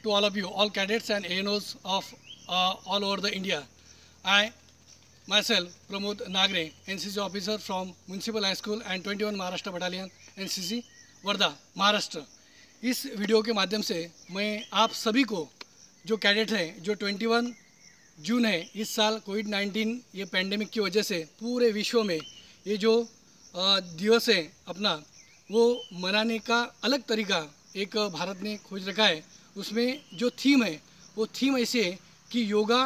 to all of you, all cadets and ANOs of all over the India. I myself, Pramod Nagre, NCC officer from Municipal High School and 21 Maharashtra Battalion, NCC, Wardha, Maharashtra. इस video के माध्यम से मैं आप सभी को जो cadet हैं, जो 21 जून है, इस साल कोविड-19 ये पेंडेमिक की वजह से पूरे विश्व में ये जो दिवस है अपना, वो मनाने का अलग तरीका एक भारत ने खोज रखा है। उसमें जो थीम है वो थीम ऐसे है कि yoga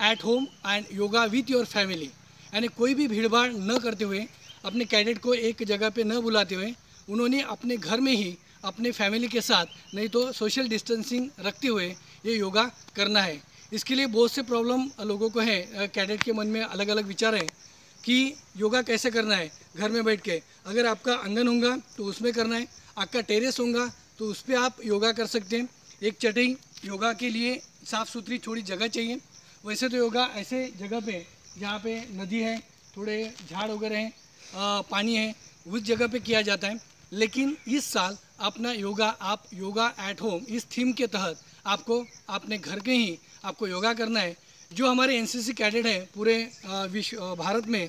at home and yoga with your family, यानी कोई भी भीड़भाड़ न करते हुए, अपने कैडेट को एक जगह पे न बुलाते हुए, उन्होंने अपने घर में ही अपने फैमिली के साथ, नहीं तो सोशल डिस्टेंसिंग रखते हुए ये योगा करना है। इसके लिए बहुत से प्रॉब्लम लोगों को है, कैडेट के मन में अलग अलग विचार हैं कि योगा कैसे करना है घर में बैठ के। अगर आपका आंगन होगा तो उसमें करना है, आपका टेरेस होगा तो उस पर आप योगा कर सकते हैं। एक चटाई योगा के लिए साफ़ सुथरी थोड़ी जगह चाहिए। वैसे तो योगा ऐसे जगह पे जहाँ पे नदी है, थोड़े झाड़ वगैरह हैं, पानी है, उस जगह पे किया जाता है। लेकिन इस साल अपना योगा आप योगा एट होम इस थीम के तहत आपको अपने घर के ही आपको योगा करना है। जो हमारे एनसीसी कैडेट हैं पूरे भारत में,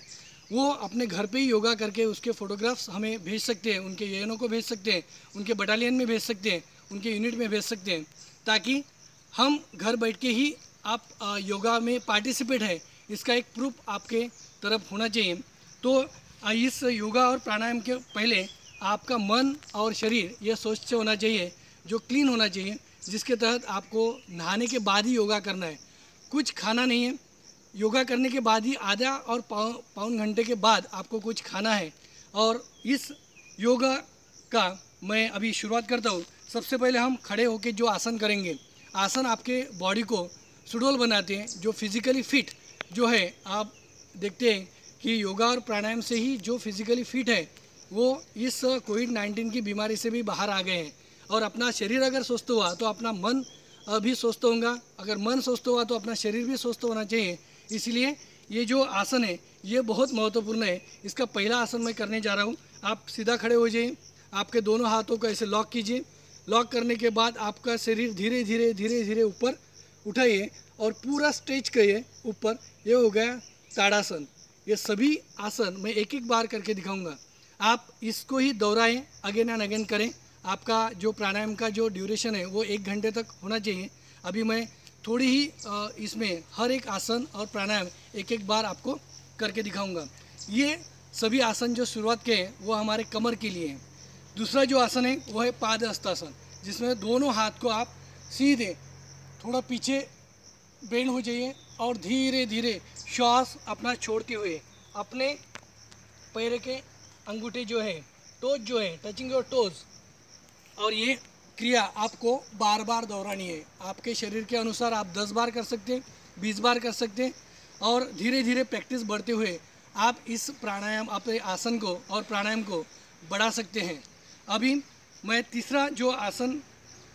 वो अपने घर पे ही योगा करके उसके फ़ोटोग्राफ्स हमें भेज सकते हैं, उनके एएनओ को भेज सकते हैं, उनके बटालियन में भेज सकते हैं, उनके यूनिट में भेज सकते हैं, ताकि हम घर बैठ के ही आप योगा में पार्टिसिपेट है इसका एक प्रूफ आपके तरफ होना चाहिए। तो इस योगा और प्राणायाम के पहले आपका मन और शरीर ये स्वच्छ होना चाहिए, जो क्लीन होना चाहिए, जिसके तहत आपको नहाने के बाद ही योगा करना है। कुछ खाना नहीं है, योगा करने के बाद ही आधा और पौन घंटे के बाद आपको कुछ खाना है। और इस योगा का मैं अभी शुरुआत करता हूँ। सबसे पहले हम खड़े होकर जो आसन करेंगे, आसन आपके बॉडी को सुडौल बनाते हैं, जो फिज़िकली फिट जो है। आप देखते हैं कि योगा और प्राणायाम से ही जो फिज़िकली फिट है वो इस कोविड-19 की बीमारी से भी बाहर आ गए हैं। और अपना शरीर अगर स्वस्थ हुआ तो अपना मन भी स्वस्थ होगा, अगर मन स्वस्थ हुआ तो अपना शरीर भी स्वस्थ होना चाहिए। इसलिए ये जो आसन है ये बहुत महत्वपूर्ण है। इसका पहला आसन मैं करने जा रहा हूँ। आप सीधा खड़े हो जाइए, आपके दोनों हाथों को ऐसे लॉक कीजिए। लॉक करने के बाद आपका शरीर धीरे धीरे धीरे धीरे ऊपर उठाइए और पूरा स्ट्रेच करिए ऊपर। ये हो गया ताड़ासन। ये सभी आसन मैं एक एक बार करके दिखाऊंगा, आप इसको ही दोहराएं, अगेन एंड अगेन करें। आपका जो प्राणायाम का जो ड्यूरेशन है वो 1 घंटे तक होना चाहिए। अभी मैं थोड़ी ही इसमें हर एक आसन और प्राणायाम एक एक बार आपको करके दिखाऊंगा। ये सभी आसन जो शुरुआत के हैं वो हमारे कमर के लिए हैं। दूसरा जो आसन है वो है पादहस्तासन, जिसमें दोनों हाथ को आप सीधे थोड़ा पीछे बेंड हो जाइए और धीरे धीरे श्वास अपना छोड़ते हुए अपने पैर के अंगूठे जो है, टोज जो है, टचिंग योर टोज, और ये क्रिया आपको बार बार दोहरानी है। आपके शरीर के अनुसार आप 10 बार कर सकते हैं, 20 बार कर सकते हैं, और धीरे धीरे प्रैक्टिस बढ़ते हुए आप इस प्राणायाम अपने आसन को और प्राणायाम को बढ़ा सकते हैं। अभी मैं तीसरा जो आसन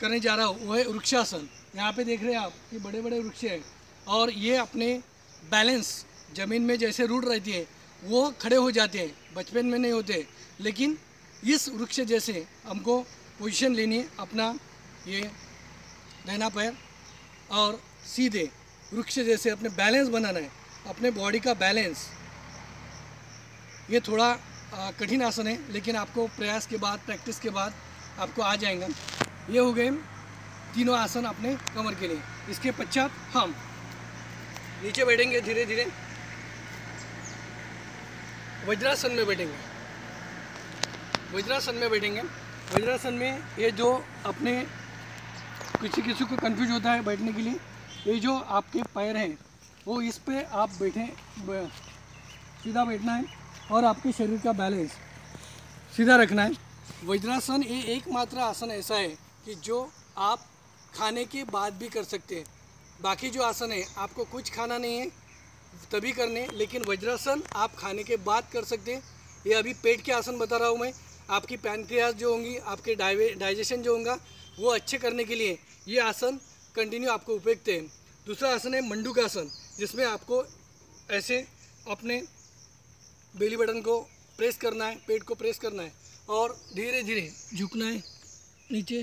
करने जा रहा हूँ वो है वृक्षासन। यहाँ पे देख रहे हैं आप कि बड़े बड़े वृक्ष हैं और ये अपने बैलेंस ज़मीन में जैसे रूट रहती है वो खड़े हो जाते हैं, बचपन में नहीं होते। लेकिन इस वृक्ष जैसे हमको पोजीशन लेनी है, अपना ये दाहिना पैर और सीधे वृक्ष जैसे अपने बैलेंस बनाना है, अपने बॉडी का बैलेंस। ये थोड़ा कठिन आसन है, लेकिन आपको प्रयास के बाद, प्रैक्टिस के बाद आपको आ जाएगा। ये हो गए तीनों आसन अपने कमर के लिए। इसके पश्चात हम नीचे बैठेंगे, धीरे धीरे वज्रासन में बैठेंगे। वज्रासन में बैठेंगे। वज्रासन में ये जो अपने किसी किसी को कंफ्यूज होता है बैठने के लिए, ये जो आपके पैर हैं वो इस पे आप बैठें, सीधा बैठना है और आपके शरीर का बैलेंस सीधा रखना है। वज्रासन ये एकमात्र आसन ऐसा है कि जो आप खाने के बाद भी कर सकते हैं। बाकी जो आसन है आपको कुछ खाना नहीं है तभी करने, लेकिन वज्रासन आप खाने के बाद कर सकते हैं। ये अभी पेट के आसन बता रहा हूँ मैं। आपकी पैनक्रियाज जो होंगी, आपके डाइजेशन जो होगा वो अच्छे करने के लिए ये आसन कंटिन्यू आपको उपयुक्त है। दूसरा आसन है मंडूकासन, जिसमें आपको ऐसे अपने बेली बटन को प्रेस करना है, पेट को प्रेस करना है और धीरे धीरे झुकना है नीचे।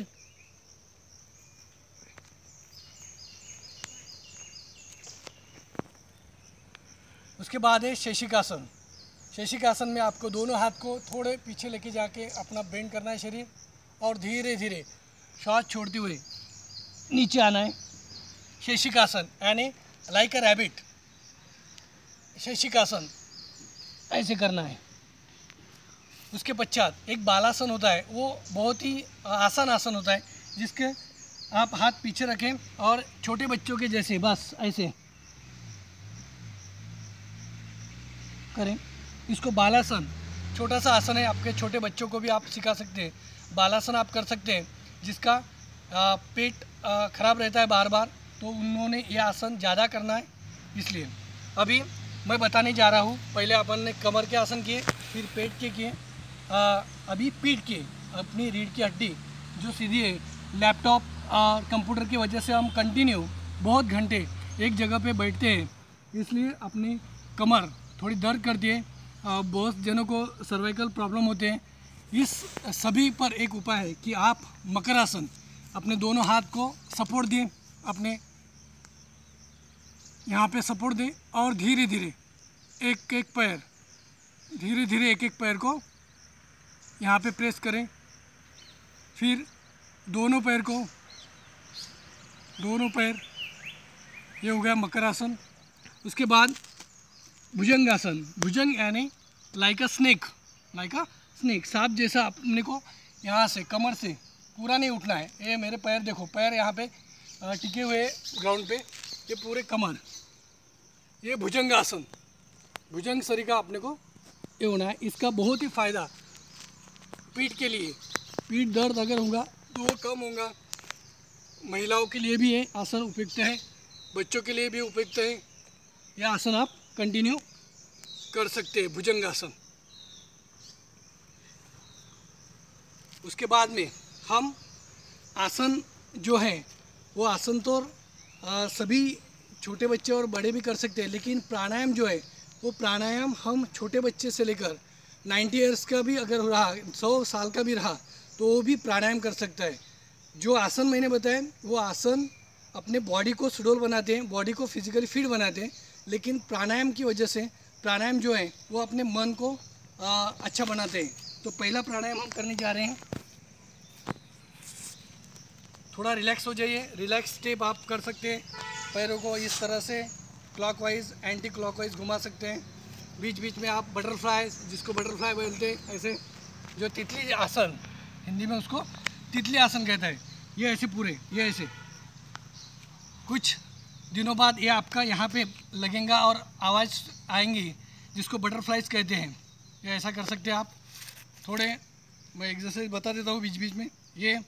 उसके बाद है शेषिकासन। शेषिकासन में आपको दोनों हाथ को थोड़े पीछे लेके जाके अपना बेंड करना है शरीर, और धीरे धीरे श्वास छोड़ते हुए नीचे आना है। शेषिकासन यानी लाइक अ रैबिट, शेषिकासन ऐसे करना है। उसके पश्चात एक बालासन होता है, वो बहुत ही आसान आसन होता है, जिसके आप हाथ पीछे रखें और छोटे बच्चों के जैसे बस ऐसे करें। इसको बालासन, छोटा सा आसन है, आपके छोटे बच्चों को भी आप सिखा सकते हैं। बालासन आप कर सकते हैं, जिसका पेट खराब रहता है बार बार, तो उन्होंने ये आसन ज़्यादा करना है। इसलिए अभी मैं बताने जा रहा हूँ। पहले अपन ने कमर के आसन किए, फिर पेट के किए, अभी पीठ के, अपनी रीढ़ की हड्डी जो सीधी है। लैपटॉप कंप्यूटर की वजह से हम कंटिन्यू बहुत घंटे एक जगह पे बैठते हैं, इसलिए अपनी कमर थोड़ी दर्द करती है। बहुत जनों को सर्वाइकल प्रॉब्लम होते हैं। इस सभी पर एक उपाय है कि आप मकरासन, अपने दोनों हाथ को सपोर्ट दें, अपने यहाँ पे सपोर्ट दें, और धीरे धीरे एक एक पैर, धीरे धीरे एक एक पैर को यहाँ पे प्रेस करें। फिर दोनों पैर को, दोनों पैर, ये हो गया मकरासन। उसके बाद भुजंगासन। भुजंग यानी लाइक अ स्नेक, लाइक अ स्नेक, सांप जैसा अपने को यहाँ से कमर से पूरा नहीं उठना है। ये मेरे पैर देखो, पैर यहाँ पे टिके हुए ग्राउंड पे, ये पूरे कमर, ये भुजंगासन, भुजंग शरीर का अपने को ये होना है। इसका बहुत ही फ़ायदा पीठ के लिए, पीठ दर्द अगर होगा तो वो कम होगा। महिलाओं के लिए भी ये आसन उपयुक्त है, बच्चों के लिए भी उपयुक्त है। यह आसन आप कंटिन्यू कर सकते हैं, भुजंगासन। उसके बाद में हम आसन जो है वो आसन तो सभी छोटे बच्चे और बड़े भी कर सकते हैं, लेकिन प्राणायाम जो है वो प्राणायाम हम छोटे बच्चे से लेकर 90 ईयर्स का भी अगर रहा, 100 साल का भी रहा, तो वो भी प्राणायाम कर सकता है। जो आसन मैंने बताया वो आसन अपने बॉडी को सुडौल बनाते हैं, बॉडी को फिजिकली फिट बनाते हैं, लेकिन प्राणायाम की वजह से, प्राणायाम जो है वो अपने मन को अच्छा बनाते हैं। तो पहला प्राणायाम हम करने जा रहे हैं। थोड़ा रिलैक्स हो जाइए, रिलैक्स स्टेप आप कर सकते हैं। पैरों को इस तरह से क्लॉकवाइज एंटी क्लॉकवाइज घुमा सकते हैं। बीच बीच में आप बटरफ्लाई, जिसको बटरफ्लाई बोलते हैं, ऐसे जो तितली आसन, हिंदी में उसको तितली आसन कहता है, ये ऐसे पूरे, ये ऐसे कुछ दिनों बाद ये आपका यहाँ पे लगेगा और आवाज़ आएंगी, जिसको बटरफ्लाइज कहते हैं। ये ऐसा कर सकते हैं आप। थोड़े मैं एक्सरसाइज बता देता हूँ बीच बीच में। ये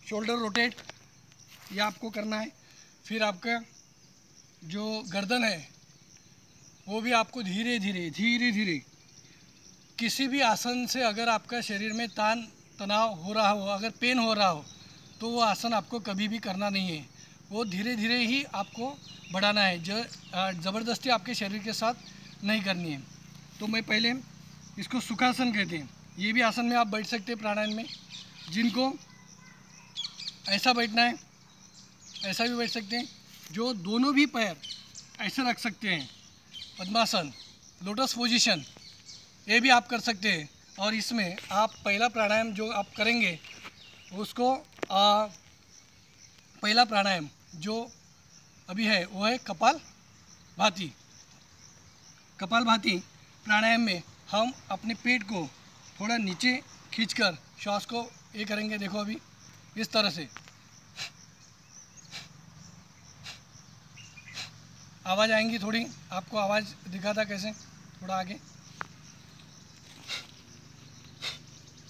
शोल्डर रोटेट, ये आपको करना है। फिर आपका जो गर्दन है वो भी आपको धीरे धीरे धीरे धीरे, किसी भी आसन से अगर आपका शरीर में तान तनाव हो रहा हो, अगर पेन हो रहा हो, तो वो आसन आपको कभी भी करना नहीं है, वो धीरे धीरे ही आपको बढ़ाना है। ज़बरदस्ती आपके शरीर के साथ नहीं करनी है। तो मैं पहले इसको सुखासन कहते हैं। ये भी आसन में आप बैठ सकते हैं प्राणायाम में। जिनको ऐसा बैठना है ऐसा भी बैठ सकते हैं, जो दोनों भी पैर ऐसे रख सकते हैं, पद्मासन, लोटस पोजीशन, ये भी आप कर सकते हैं। और इसमें आप पहला प्राणायाम जो आप करेंगे उसको पहला प्राणायाम जो अभी है वो है कपालभाति। कपालभाति प्राणायाम में हम अपने पेट को थोड़ा नीचे खींचकर श्वास को ये करेंगे। देखो अभी इस तरह से आवाज़ आएंगी, थोड़ी आपको आवाज़ दिखाता कैसे, थोड़ा आगे।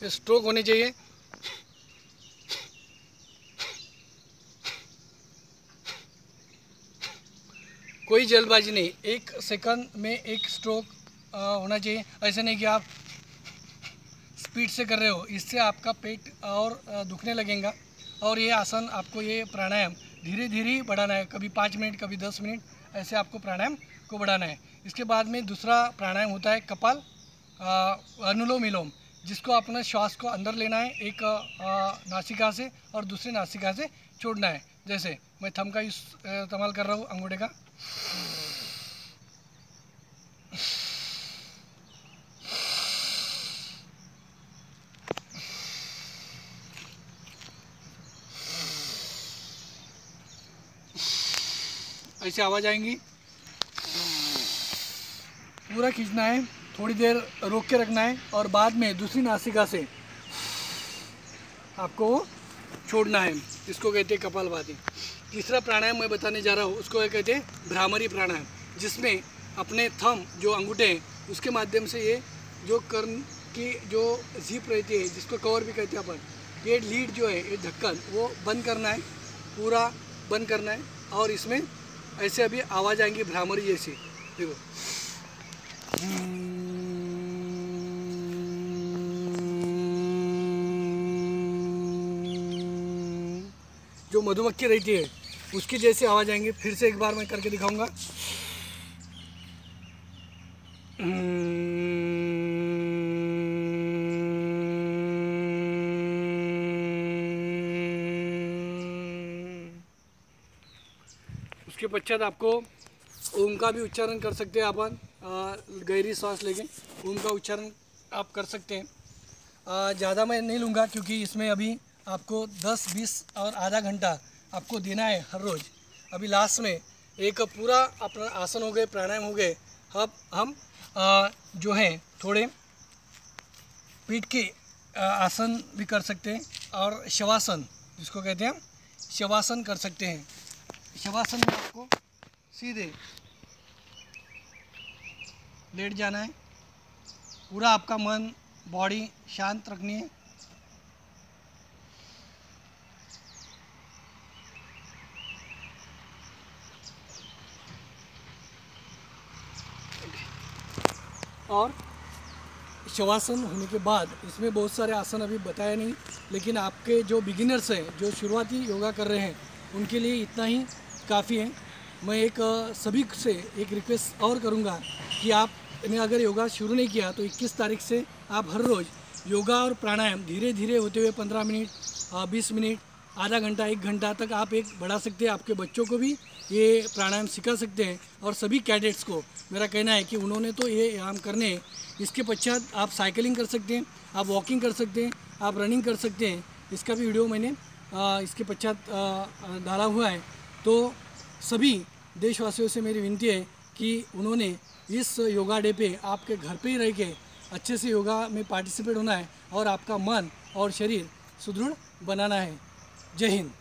स्ट्रोक होनी चाहिए। कोई जल्दबाजी नहीं, 1 सेकंड में 1 स्ट्रोक होना चाहिए। ऐसे नहीं कि आप स्पीड से कर रहे हो, इससे आपका पेट और दुखने लगेगा। और ये आसन आपको, ये प्राणायाम धीरे धीरे ही बढ़ाना है, कभी 5 मिनट कभी 10 मिनट, ऐसे आपको प्राणायाम को बढ़ाना है। इसके बाद में दूसरा प्राणायाम होता है कपाल अनुलोम विलोम, जिसको अपने श्वास को अंदर लेना है, एक नासिका से और दूसरी नासिका से छोड़ना है। जैसे मैं थंब का इस्तेमाल कर रहा हूँ, अंगूठे का, ऐसे आवाज़ आएंगी। पूरा खींचना है, थोड़ी देर रोक के रखना है और बाद में दूसरी नासिका से आपको छोड़ना है। इसको कहते हैं कपालभाति। तीसरा प्राणायाम मैं बताने जा रहा हूँ, उसको कहते हैं भ्रामरी प्राणायाम, जिसमें अपने थंब जो अंगूठे हैं उसके माध्यम से ये जो कर्ण की जो जिप रहती है, जिसको कवर भी कहते हैं अपन, ये लीड जो है, ये ढक्कन, वो बंद करना है, पूरा बंद करना है। और इसमें ऐसे अभी आवाज़ आएंगी भ्रामरी जैसी, देखो। जो मधुमक्खी रहती है उसकी जैसे आवाज़ आएंगी। फिर से एक बार मैं करके दिखाऊंगा। उसके पश्चात आपको ओम का भी उच्चारण कर सकते हैं अपन, गहरी सांस लेके ओम का उच्चारण आप कर सकते हैं। ज़्यादा मैं नहीं लूँगा क्योंकि इसमें अभी आपको 10, 20 और आधा घंटा आपको देना है हर रोज़। अभी लास्ट में एक पूरा अपना आसन हो गए, प्राणायाम हो गए। अब हम जो है थोड़े पीठ के आसन भी कर सकते हैं और शवासन, जिसको कहते हैं हम शवासन, कर सकते हैं। शवासन में आपको सीधे लेट जाना है, पूरा आपका मन बॉडी शांत रखनी है। और शवासन होने के बाद इसमें बहुत सारे आसन अभी बताया नहीं, लेकिन आपके जो बिगिनर्स हैं, जो शुरुआती योगा कर रहे हैं, उनके लिए इतना ही काफ़ी है। मैं एक सभी से एक रिक्वेस्ट और करूंगा कि आपने अगर योगा शुरू नहीं किया तो 21 तारीख से आप हर रोज़ योगा और प्राणायाम धीरे धीरे होते हुए 15 मिनट, 20 मिनट, आधा घंटा, 1 घंटा तक आप एक बढ़ा सकते हैं। आपके बच्चों को भी ये प्राणायाम सिखा सकते हैं और सभी कैडेट्स को मेरा कहना है कि उन्होंने तो ये व्यायाम करने हैं। इसके पश्चात आप साइकिलिंग कर सकते हैं, आप वॉकिंग कर सकते हैं, आप रनिंग कर सकते हैं। इसका भी वीडियो मैंने इसके पश्चात डाला हुआ है। तो सभी देशवासियों से मेरी विनती है कि उन्होंने इस योगा डे पे आपके घर पे ही रह के अच्छे से योगा में पार्टिसिपेट होना है और आपका मन और शरीर सुदृढ़ बनाना है। जय हिंद।